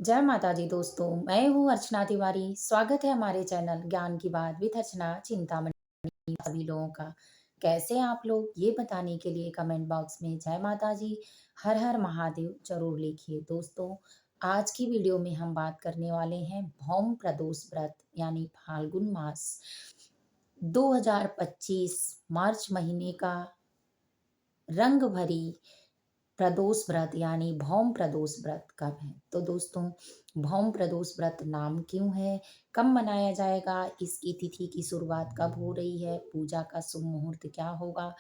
जय माता दी दोस्तों, मैं हूँ अर्चना तिवारी। स्वागत है हमारे चैनल ज्ञान की बात विद अर्चना चिंतामणि सभी लोगों का। कैसे हैं आप लोग ये बताने के लिए कमेंट बॉक्स में जय माता जी, हर हर महादेव जरूर लिखिए। दोस्तों, आज की वीडियो में हम बात करने वाले हैं भौम प्रदोष व्रत यानी फाल्गुन मास 2025 मार्च महीने का रंग भरी प्रदोष व्रत यानी भौम प्रदोष व्रत कब है। तो दोस्तों, भौम प्रदोष व्रत नाम क्यों है, कब मनाया जाएगा, इसकी तिथि की शुरुआत कब हो रही है, पूजा का शुभ मुहूर्त क्या होगा,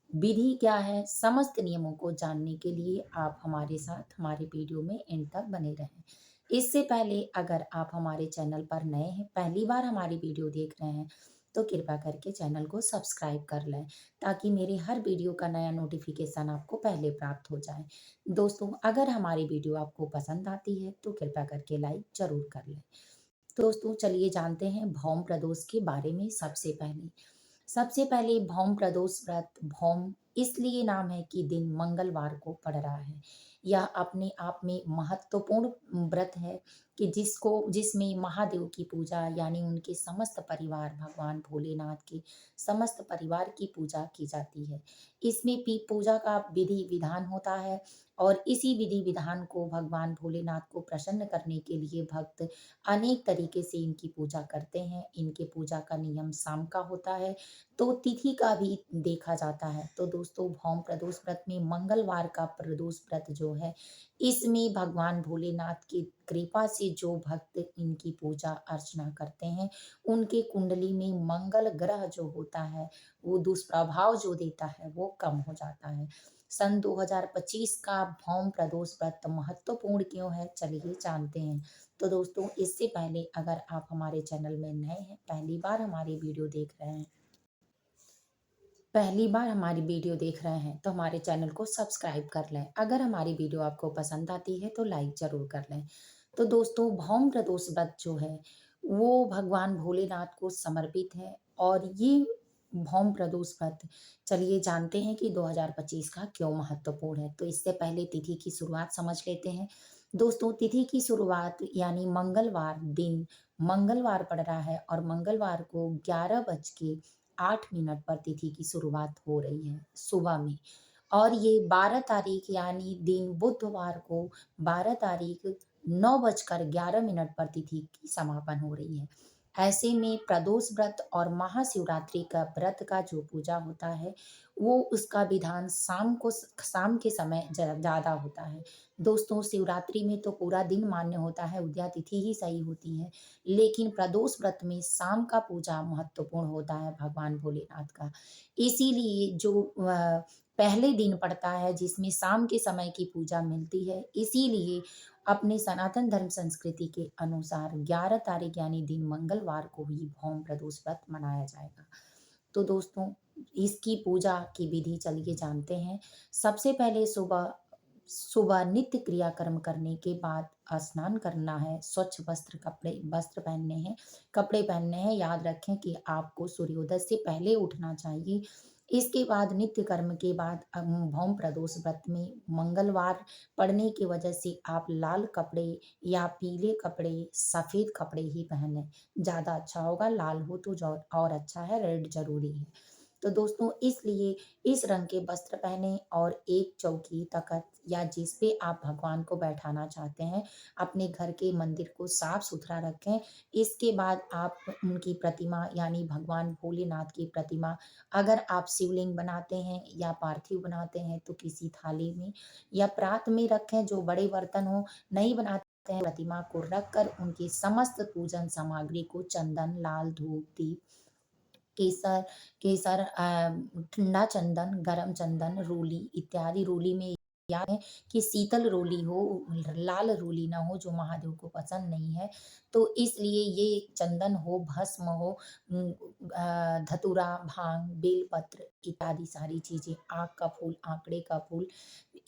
विधि क्या है, समस्त नियमों को जानने के लिए आप हमारे साथ हमारे वीडियो में एंड तक बने रहें। इससे पहले अगर आप हमारे चैनल पर नए हैं, पहली बार हमारी वीडियो देख रहे हैं, तो कृपया करके चैनल को सब्सक्राइब कर लें ताकि मेरे हर वीडियो का नया नोटिफिकेशन आपको पहले प्राप्त हो जाए। दोस्तों, अगर हमारी वीडियो आपको पसंद आती है तो कृपया करके लाइक जरूर कर लें। दोस्तों, चलिए जानते हैं भौम प्रदोष के बारे में। सबसे पहले भौम प्रदोष व्रत भौम इसलिए नाम है कि दिन मंगलवार को पड़ रहा है। यह अपने आप में महत्वपूर्ण व्रत है कि जिसमें महादेव की पूजा यानी उनके समस्त परिवार भगवान भोलेनाथ के समस्त परिवार की पूजा की जाती है। इसमें भी पूजा का विधि विधान होता है और इसी विधि विधान को भगवान भोलेनाथ को प्रसन्न करने के लिए भक्त अनेक तरीके से इनकी पूजा करते हैं। इनके पूजा का नियम शाम का होता है, तो तिथि का भी देखा जाता है। तो दोस्तों, भौम प्रदोष व्रत में मंगलवार का प्रदोष व्रत जो है, इसमें भगवान भोलेनाथ की कृपा से जो भक्त इनकी पूजा अर्चना करते हैं, उनके कुंडली में मंगल ग्रह जो होता है, वो दुष्प्रभाव जो देता है वो कम हो जाता है। सन 2025 का भौम प्रदोष व्रत महत्वपूर्ण क्यों है, चलिए जानते हैं। तो दोस्तों, इससे पहले अगर आप हमारे चैनल में नए हैं, पहली बार हमारी वीडियो देख रहे हैं तो हमारे चैनल को सब्सक्राइब कर लें। अगर हमारी वीडियो आपको पसंद आती है तो लाइक ज़रूर कर लें। तो दोस्तों, भौम प्रदोष व्रत जो है वो भगवान भोलेनाथ को समर्पित है और ये भौम प्रदोष व्रत, चलिए जानते हैं कि 2025 का क्यों महत्वपूर्ण है। तो इससे पहले तिथि की शुरुआत समझ लेते हैं। दोस्तों, तिथि की शुरुआत यानी मंगलवार दिन मंगलवार पड़ रहा है और मंगलवार को 11:08 पर तिथि की शुरुआत हो रही है सुबह में। और ये 12 तारीख यानी दिन बुधवार को 12 तारीख 9:11 पर तिथि की समापन हो रही है। ऐसे में प्रदोष व्रत और महाशिवरात्रि का व्रत का जो पूजा होता है, वो उसका विधान शाम के समय ज़्यादा होता है। दोस्तों, शिवरात्रि में तो पूरा दिन मान्य होता है, उदया तिथि ही सही होती है, लेकिन प्रदोष व्रत में शाम का पूजा महत्वपूर्ण होता है भगवान भोलेनाथ का। इसीलिए जो पहले दिन पड़ता है जिसमें शाम के समय की पूजा मिलती है, इसीलिए अपने सनातन धर्म संस्कृति के अनुसार 11 तारीख यानी दिन मंगलवार को ही भौम प्रदोष व्रत मनाया जाएगा। तो दोस्तों, इसकी पूजा की विधि चलिए जानते हैं। सबसे पहले सुबह सुबह नित्य क्रियाकर्म करने के बाद स्नान करना है, स्वच्छ कपड़े पहनने हैं। याद रखें कि आपको सूर्योदय से पहले उठना चाहिए। इसके बाद नित्य कर्म के बाद भौम प्रदोष व्रत में मंगलवार पड़ने की वजह से आप लाल कपड़े या पीले कपड़े, सफ़ेद कपड़े ही पहने, ज़्यादा अच्छा होगा। लाल हो तो जो और अच्छा है, रेड ज़रूरी है। तो दोस्तों, इसलिए इस रंग के वस्त्र पहने और एक चौकी, तख़्त या जिस पे आप भगवान को बैठाना चाहते हैं, अपने घर के मंदिर को साफ-सुथरा रखें। इसके बाद आप उनकी प्रतिमा यानी भगवान भोलेनाथ की प्रतिमा, अगर आप शिवलिंग बनाते हैं या पार्थिव बनाते हैं तो किसी थाली में या परात में रखें जो बड़े बर्तन हो। नहीं बनाते हैं, प्रतिमा को रखकर उनकी समस्त पूजन सामग्री को चंदन, लाल धूप, दीप, केसर केसर ठंडा चंदन, गरम चंदन, रोली इत्यादि। रोली में याद है कि शीतल रोली हो, लाल रोली ना हो जो महादेव को पसंद नहीं है। तो इसलिए ये चंदन हो, भस्म हो, धतूरा, भांग, बेलपत्र इत्यादि सारी चीज़ें, आक का फूल, आंकड़े का फूल,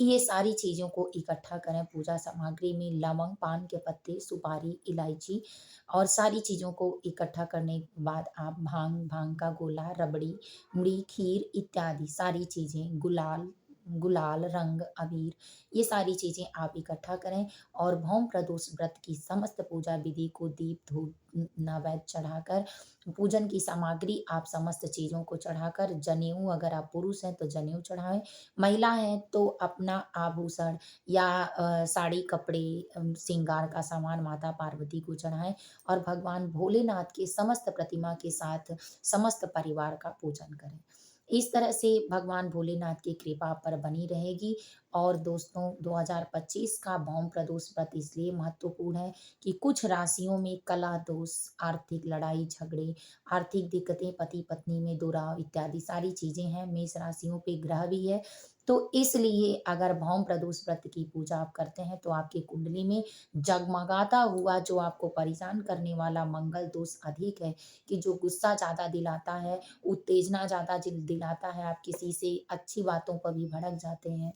ये सारी चीज़ों को इकट्ठा करें। पूजा सामग्री में लवंग, पान के पत्ते, सुपारी, इलायची और सारी चीज़ों को इकट्ठा करने के बाद आप भांग, भांग का गोला, रबड़ी, मुड़ी, खीर इत्यादि सारी चीज़ें, गुलाल गुलाल, रंग, अबीर ये सारी चीज़ें आप इकट्ठा करें और भौम प्रदोष व्रत की समस्त पूजा विधि को दीप, धूप, नैवेद्य चढ़ाकर पूजन की सामग्री आप समस्त चीज़ों को चढ़ाकर जनेऊ अगर आप पुरुष हैं तो जनेऊ चढ़ाएँ, महिला हैं तो अपना आभूषण या साड़ी, कपड़े श्रृंगार का सामान माता पार्वती को चढ़ाएँ और भगवान भोलेनाथ की समस्त प्रतिमा के साथ समस्त परिवार का पूजन करें। इस तरह से भगवान भोलेनाथ की कृपा आप पर बनी रहेगी और दोस्तों 2025 का भौम प्रदोष व्रत इसलिए महत्वपूर्ण है कि कुछ राशियों में कलह दोष, आर्थिक लड़ाई झगड़े, आर्थिक दिक्कतें, पति-पत्नी में दुराव इत्यादि सारी चीज़ें हैं। मेष राशियों पे ग्रह भी है, तो इसलिए अगर भौम प्रदोष व्रत की पूजा आप करते हैं तो आपकी कुंडली में जगमगाता हुआ जो आपको परेशान करने वाला मंगल दोष अधिक है कि जो गुस्सा ज़्यादा दिलाता है, उत्तेजना ज़्यादा दिलाता है, आप किसी से अच्छी बातों पर भी भड़क जाते हैं।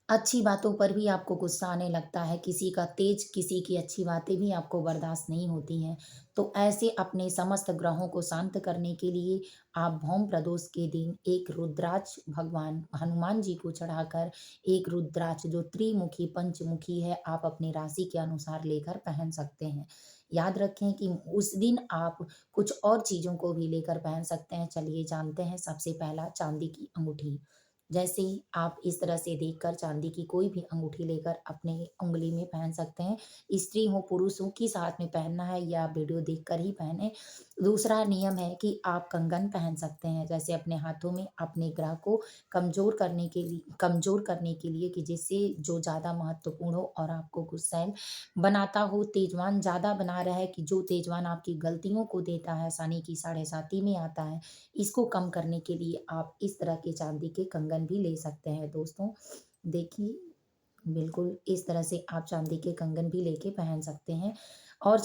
अच्छी बातों पर भी आपको गुस्सा आने लगता है, किसी की अच्छी बातें भी आपको बर्दाश्त नहीं होती हैं। तो ऐसे अपने समस्त ग्रहों को शांत करने के लिए आप भौम प्रदोष के दिन एक रुद्राक्ष भगवान हनुमान जी को चढ़ाकर एक रुद्राक्ष जो त्रिमुखी, पंचमुखी है, आप अपनी राशि के अनुसार लेकर पहन सकते हैं। याद रखें कि उस दिन आप कुछ और चीज़ों को भी लेकर पहन सकते हैं। चलिए जानते हैं सबसे पहला चाँदी की अंगूठी। जैसे ही आप इस तरह से देखकर चांदी की कोई भी अंगूठी लेकर अपने उँगली में पहन सकते हैं। स्त्री हो, पुरुष हो, किस हाथ में पहनना है या आप वीडियो देखकर ही पहने। दूसरा नियम है कि आप कंगन पहन सकते हैं, जैसे अपने हाथों में अपने ग्रह को कमज़ोर करने के लिए कि जिससे जो ज़्यादा महत्वपूर्ण हो और आपको गुस्सैल बनाता हो, तेजवान ज़्यादा बना रहा है कि जो तेजवान आपकी गलतियों को देता है, शनि की साढ़े साती में आता है, इसको कम करने के लिए आप इस तरह के चांदी के कंगन भी ले सकते हैं दोस्तों। देखिए, बिल्कुल इस तरह से आप चांदी के कंगन भी लेके पहन सकते हैं और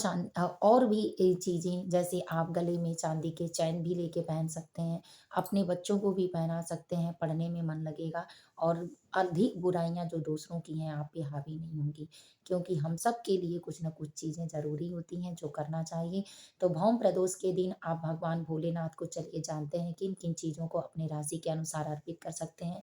और भी चीज़ें जैसे आप गले में चांदी के चैन भी लेके पहन सकते हैं। अपने बच्चों को भी पहना सकते हैं, पढ़ने में मन लगेगा और अधिक बुराइयाँ जो दूसरों की हैं आप पे हावी नहीं होंगी। क्योंकि हम सब के लिए कुछ न कुछ चीज़ें ज़रूरी होती हैं जो करना चाहिए। तो भौम प्रदोष के दिन आप भगवान भोलेनाथ को चलिए जानते हैं किन-किन चीज़ों को अपनी राशि के अनुसार अर्पित कर सकते हैं।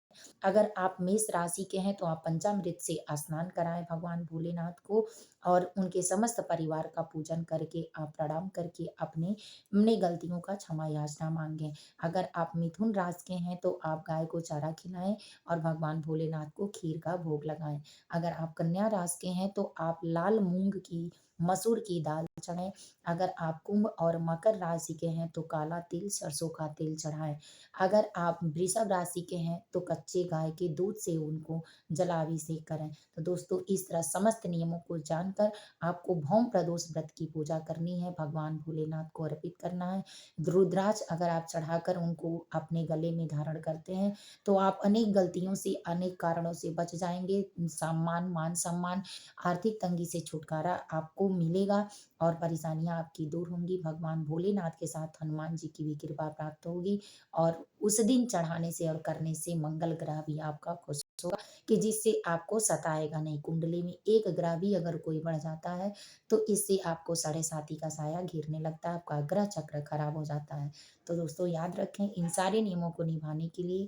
अगर आप मेष राशि के हैं तो आप पंचामृत से स्नान कराएँ भगवान भोलेनाथ को और उनके समस्त परिवार का पूजन करके आप प्रणाम करके अपनी गलतियों का क्षमा याचना माँगे। अगर आप मिथुन राशि के हैं तो आप गाय को चारा खिलाएँ और भगवान भोलेनाथ को खीर का भोग लगाएँ। अगर आप कन्या राशि के हैं तो आप लाल मूँग की, मसूर की दाल चढ़ाएँ। अगर आप कुंभ और मकर राशि के हैं तो काला तिल, सरसों का तेल चढ़ाएँ। अगर आप वृषभ राशि के हैं तो कच्चे गाय के दूध से उनको जलाभिषेक करें। तो दोस्तों इस तरह समस्त नियमों को जानकर आपको भौम प्रदोष व्रत की पूजा करनी है, भगवान भोलेनाथ को अर्पित करना है। रुद्राक्ष अगर आप चढ़ाकर उनको अपने गले में धारण करते हैं, तो आप अनेक गलतियों से, अनेक कारणों से बच जाएँगे। सम्मान, मान-सम्मान, आर्थिक तंगी से छुटकारा आपको मिलेगा और परेशानियाँ आपकी दूर होंगी। भगवान भोलेनाथ के साथ हनुमान जी की भी कृपा प्राप्त होगी और उस दिन चढ़ाने से और करने से मंगल ग्रह भी आपका खुश होगा कि जिससे आपको सताएगा नहीं। कुंडली में एक ग्रह भी अगर कोई बढ़ जाता है, तो इससे आपको साढ़े साती का साया घेरने लगता है, आपका ग्रह चक्र खराब हो जाता है। तो दोस्तों याद रखें इन सारे नियमों को निभाने के लिए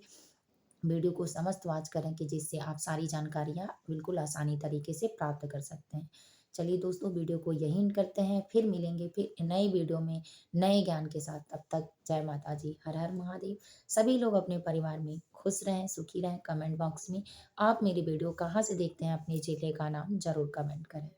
वीडियो को समस्त वॉच करें कि जिससे आप सारी जानकारियाँ बिल्कुल आसानी तरीके से प्राप्त कर सकते हैं। चलिए दोस्तों वीडियो को यहीं एंड करते हैं, फिर मिलेंगे फिर नए वीडियो में नए ज्ञान के साथ। तब तक जय माता दी, हर हर महादेव। सभी लोग अपने परिवार में खुश रहें, सुखी रहें। कमेंट बॉक्स में आप मेरी वीडियो कहाँ से देखते हैं अपने जिले का नाम ज़रूर कमेंट करें।